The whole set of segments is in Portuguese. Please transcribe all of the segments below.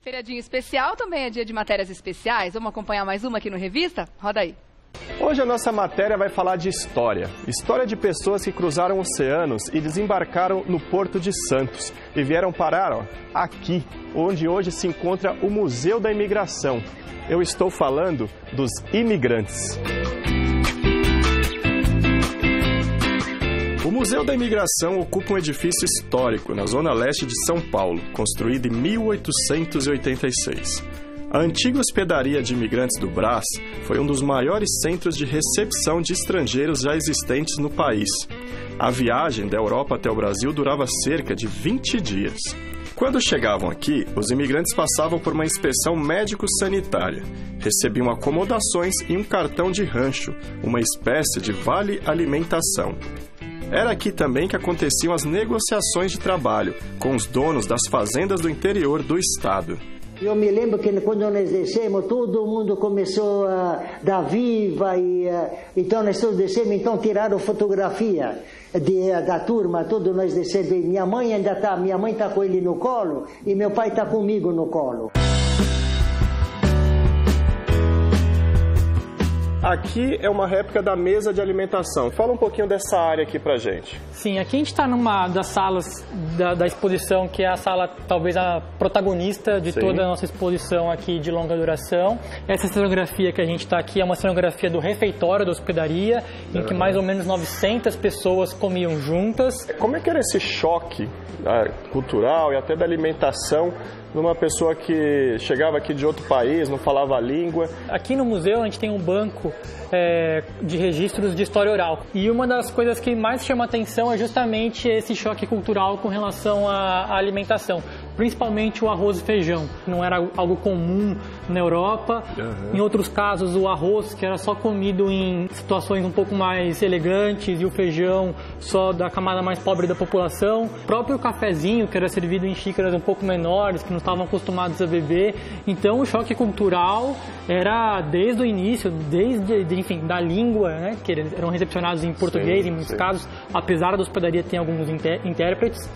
Feriadinho especial também é dia de matérias especiais. Vamos acompanhar mais uma aqui no Revista? Roda aí. Hoje a nossa matéria vai falar de história. História de pessoas que cruzaram oceanos e desembarcaram no Porto de Santos. E vieram parar aqui, onde hoje se encontra o Museu da Imigração. Eu estou falando dos imigrantes. O Museu da Imigração ocupa um edifício histórico na zona leste de São Paulo, construído em 1886. A antiga hospedaria de imigrantes do Brás foi um dos maiores centros de recepção de estrangeiros já existentes no país. A viagem da Europa até o Brasil durava cerca de 20 dias. Quando chegavam aqui, os imigrantes passavam por uma inspeção médico-sanitária, recebiam acomodações e um cartão de rancho, uma espécie de vale-alimentação. Era aqui também que aconteciam as negociações de trabalho com os donos das fazendas do interior do estado. Eu me lembro que quando nós descemos, todo mundo começou a dar viva, então nós todos descemos, então tiraram fotografia da turma, todos nós descemos. Minha mãe está com ele no colo e meu pai está comigo no colo. Aqui é uma réplica da mesa de alimentação. Fala um pouquinho dessa área aqui pra gente. Sim, aqui a gente está numa das salas da exposição, que é a sala, talvez a protagonista de toda a nossa exposição aqui de longa duração. Essa cenografia que a gente está aqui é uma cenografia do refeitório da hospedaria, em que mais ou menos 900 pessoas comiam juntas. Como é que era esse choque cultural e até da alimentação numa pessoa que chegava aqui de outro país, não falava a língua? Aqui no museu a gente tem um banco de registros de história oral. E uma das coisas que mais chama atenção é justamente esse choque cultural com relação à alimentação. Principalmente o arroz e feijão. Não era algo comum na Europa. Em outros casos, o arroz, que era só comido em situações um pouco mais elegantes, e o feijão só da camada mais pobre da população. O próprio cafezinho, que era servido em xícaras um pouco menores, que não estavam acostumados a beber. Então, o choque cultural era desde o início, enfim, da língua, né, que eram recepcionados em português, em muitos casos, apesar da hospedaria ter alguns intérpretes.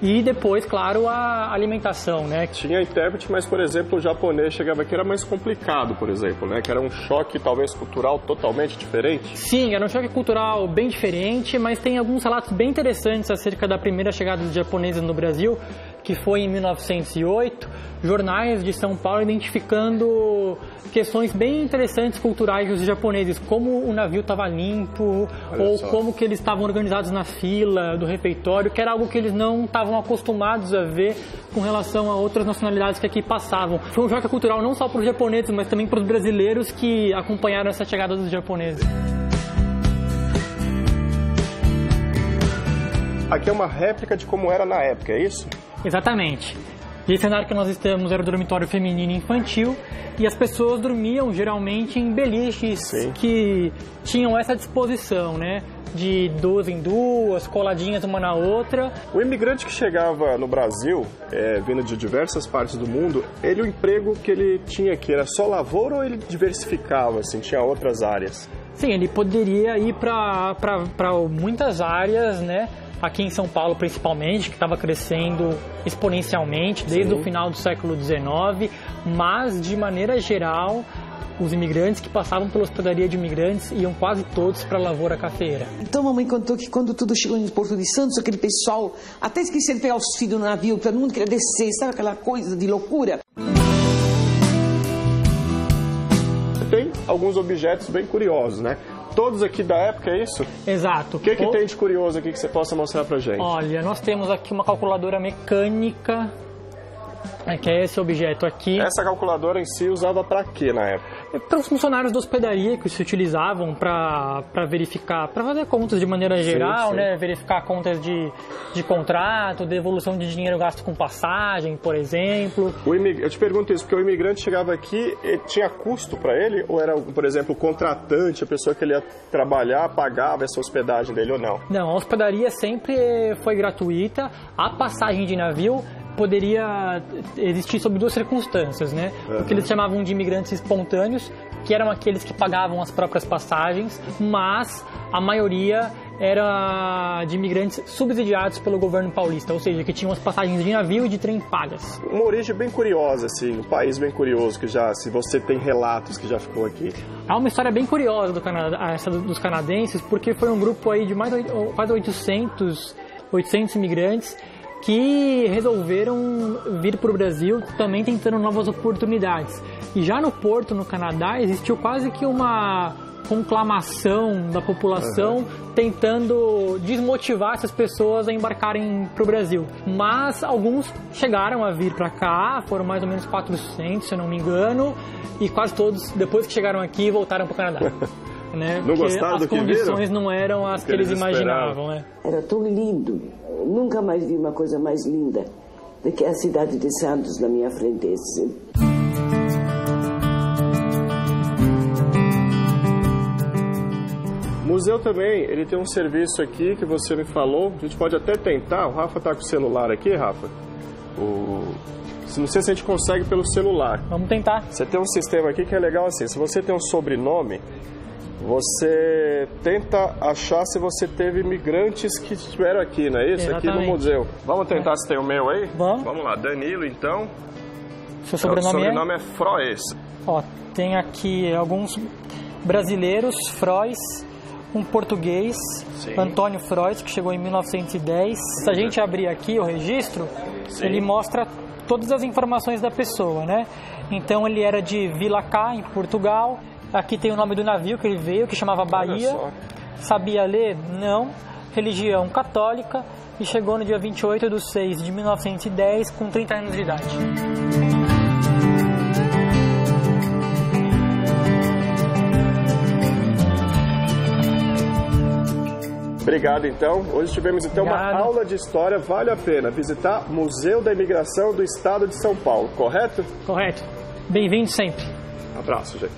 E depois, claro, a alimentação, né? Tinha intérprete, mas, por exemplo, o japonês chegava aqui, era mais complicado, por exemplo, né? Que era um choque, talvez, cultural totalmente diferente. Sim, era um choque cultural bem diferente, mas tem alguns relatos bem interessantes acerca da primeira chegada dos japoneses no Brasil, que foi em 1908, jornais de São Paulo identificando questões bem interessantes culturais dos japoneses, como o navio estava limpo, ou como que eles estavam organizados na fila do refeitório, que era algo que eles não estavam acostumados a ver com relação a outras nacionalidades que aqui passavam. Foi um choque cultural não só para os japoneses, mas também para os brasileiros que acompanharam essa chegada dos japoneses. Aqui é uma réplica de como era na época, é isso? Exatamente. E esse cenário que nós estamos era o dormitório feminino e infantil, e as pessoas dormiam geralmente em beliches que tinham essa disposição, né? De duas em duas, coladinhas uma na outra. O imigrante que chegava no Brasil, vindo de diversas partes do mundo, o emprego que ele tinha aqui era só lavoura ou ele diversificava, assim, tinha outras áreas? Sim, ele poderia ir para muitas áreas, né? Aqui em São Paulo, principalmente, que estava crescendo exponencialmente desde o final do século XIX, mas, de maneira geral, os imigrantes que passavam pela hospedaria de imigrantes iam quase todos para a lavoura cafeeira. Então, a mamãe contou que quando tudo chegou em Porto de Santos, aquele pessoal até esqueceram de pegar os filhos no navio, todo mundo queria descer, sabe aquela coisa de loucura? Tem alguns objetos bem curiosos, né? Todos aqui da época, é isso? Exato. O que tem de curioso aqui que você possa mostrar pra gente? Olha, nós temos aqui uma calculadora mecânica, que é esse objeto aqui. Essa calculadora em si usava pra quê na época? Para os funcionários da hospedaria que se utilizavam para verificar, para fazer contas de maneira geral, né? Verificar contas de contrato, devolução de dinheiro gasto com passagem, por exemplo. Eu te pergunto isso, porque o imigrante chegava aqui, tinha custo para ele? Ou era, por exemplo, o contratante, a pessoa que ele ia trabalhar, pagava essa hospedagem dele ou não? Não, a hospedaria sempre foi gratuita, a passagem de navio poderia existir sob duas circunstâncias, né? O que eles chamavam de imigrantes espontâneos, que eram aqueles que pagavam as próprias passagens, mas a maioria era de imigrantes subsidiados pelo governo paulista, ou seja, que tinham as passagens de navio e de trem pagas. Uma origem bem curiosa, assim, um país bem curioso, que já, se você tem relatos que já ficou aqui. Há uma história bem curiosa essa dos canadenses, porque foi um grupo aí de quase 800 imigrantes que resolveram vir para o Brasil também tentando novas oportunidades. E já no Porto, no Canadá, existiu quase que uma conclamação da população tentando desmotivar essas pessoas a embarcarem para o Brasil. Mas alguns chegaram a vir para cá, foram mais ou menos 400, se eu não me engano, e quase todos, depois que chegaram aqui, voltaram para o Canadá. Né? Não gostaram do que viram? As condições não eram as que eles imaginavam. Né? Era tão lindo. Eu nunca mais vi uma coisa mais linda do que a cidade de Santos na minha frente. O museu também, ele tem um serviço aqui que você me falou, a gente pode até tentar, o Rafa está com o celular aqui, Rafa. Não sei se a gente consegue pelo celular. Vamos tentar. Você tem um sistema aqui que é legal assim, se você tem um sobrenome, você tenta achar se você teve imigrantes que estiveram aqui, não é isso? Exatamente. Aqui no museu. Vamos tentar se tem o meu aí? Vamos. Vamos lá, Danilo então. Seu sobrenome é Frois. Ó, tem aqui alguns brasileiros, Frois, um português, sim, Antônio Frois, que chegou em 1910. Se a gente abrir aqui o registro, sim, ele mostra todas as informações da pessoa, né? Então ele era de Vila Cá, em Portugal. Aqui tem o nome do navio que ele veio, que chamava Bahia. Sabia ler? Não. Religião católica. E chegou no dia 28/6/1910, com 30 anos de idade. Obrigado, então. Hoje tivemos, então, uma aula de história. Vale a pena visitar o Museu da Imigração do Estado de São Paulo, correto? Correto. Bem-vindo sempre. Abraço, gente.